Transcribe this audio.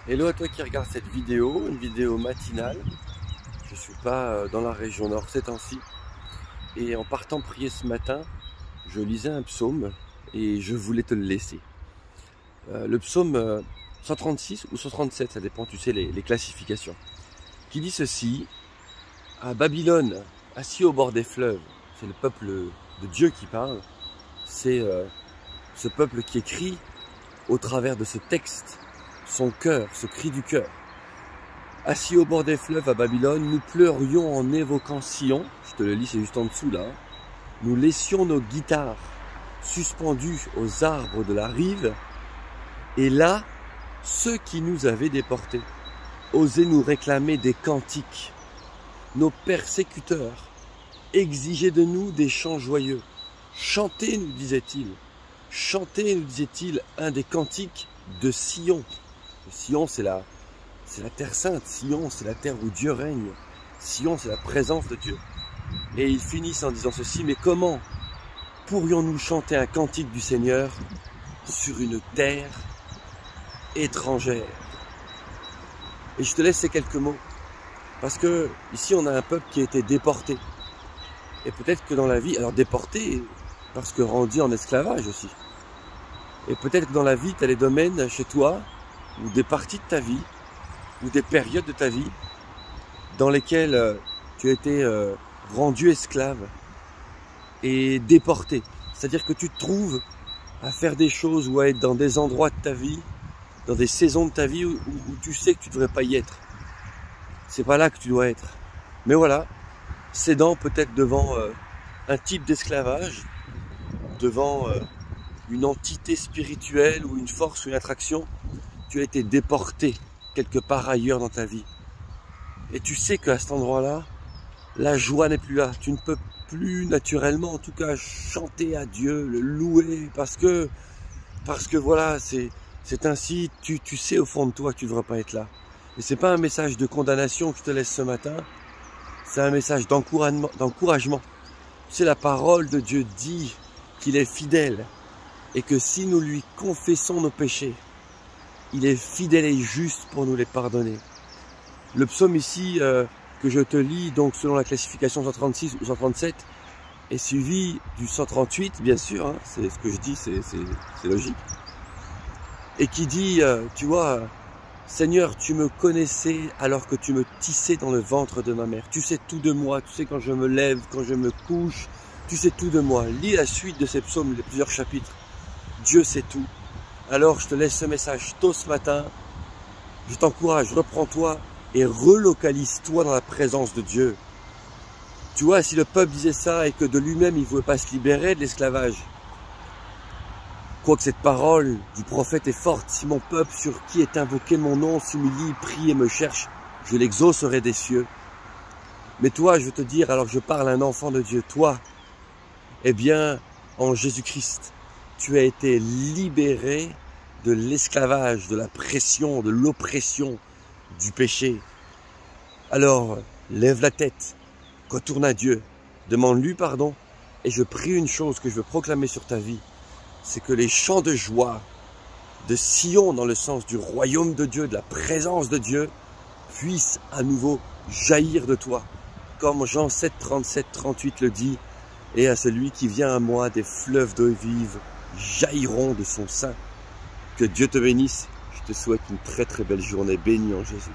Hello à toi qui regarde cette vidéo, une vidéo matinale. Je ne suis pas dans la région nord ces temps-ci. Et en partant prier ce matin, je lisais un psaume et je voulais te le laisser. Le psaume 136 ou 137, ça dépend, tu sais, les classifications. Qui dit ceci: à Babylone, assis au bord des fleuves, c'est le peuple de Dieu qui parle. C'est ce peuple qui écrit au travers de ce texte son cœur, ce cri du cœur. Assis au bord des fleuves à Babylone, nous pleurions en évoquant Sion. Je te le lis, c'est juste en dessous là. Nous laissions nos guitares suspendues aux arbres de la rive. Et là, ceux qui nous avaient déportés osaient nous réclamer des cantiques. Nos persécuteurs exigeaient de nous des chants joyeux. Chantez, nous disait-il. Chantez, nous disait-il, un des cantiques de Sion. Sion, c'est la terre sainte. Sion, c'est la terre où Dieu règne. Sion, c'est la présence de Dieu. Et ils finissent en disant ceci: mais comment pourrions-nous chanter un cantique du Seigneur sur une terre étrangère? Et je te laisse ces quelques mots, parce que ici on a un peuple qui a été déporté. Et peut-être que dans la vie, alors déporté parce que rendu en esclavage aussi. Et peut-être que dans la vie, tu as des domaines chez toi, ou des parties de ta vie, ou des périodes de ta vie, dans lesquelles tu as été rendu esclave et déporté. C'est-à-dire que tu te trouves à faire des choses ou à être dans des endroits de ta vie, dans des saisons de ta vie où tu sais que tu ne devrais pas y être. C'est pas là que tu dois être. Mais voilà, cédant peut-être devant un type d'esclavage, devant une entité spirituelle ou une force ou une attraction, tu as été déporté quelque part ailleurs dans ta vie. Et tu sais qu'à cet endroit-là, la joie n'est plus là. Tu ne peux plus naturellement, en tout cas, chanter à Dieu, le louer, parce que voilà, c'est ainsi, tu sais au fond de toi que tu ne devrais pas être là. Et c'est pas un message de condamnation que je te laisse ce matin, c'est un message d'encouragement. Tu sais, la parole de Dieu dit qu'il est fidèle et que si nous lui confessons nos péchés, il est fidèle et juste pour nous les pardonner. Le psaume ici que je te lis, donc selon la classification 136 ou 137, est suivi du 138, bien sûr, hein, c'est ce que je dis, c'est logique. Et qui dit, tu vois, Seigneur, tu me connaissais alors que tu me tissais dans le ventre de ma mère. Tu sais tout de moi, tu sais quand je me lève, quand je me couche, tu sais tout de moi. Lis la suite de ces psaumes, les plusieurs chapitres. Dieu sait tout. Alors je te laisse ce message tôt ce matin. Je t'encourage, reprends-toi et relocalise-toi dans la présence de Dieu. Tu vois, si le peuple disait ça et que de lui-même il ne pouvait pas se libérer de l'esclavage, quoique cette parole du prophète est forte: si mon peuple sur qui est invoqué mon nom s'humilie, prie et me cherche, je l'exaucerai des cieux. Mais toi, je veux te dire, alors que je parle à un enfant de Dieu, toi, eh bien, en Jésus-Christ, tu as été libéré de l'esclavage, de la pression, de l'oppression, du péché. Alors, lève la tête, retourne à Dieu, demande-lui pardon, et je prie une chose que je veux proclamer sur ta vie, c'est que les chants de joie, de Sion dans le sens du royaume de Dieu, de la présence de Dieu, puissent à nouveau jaillir de toi, comme Jean 7, 37, 38 le dit: et à celui qui vient à moi, des fleuves d'eau vive jailliront de son sein. Que Dieu te bénisse. Je te souhaite une très très belle journée bénie en Jésus.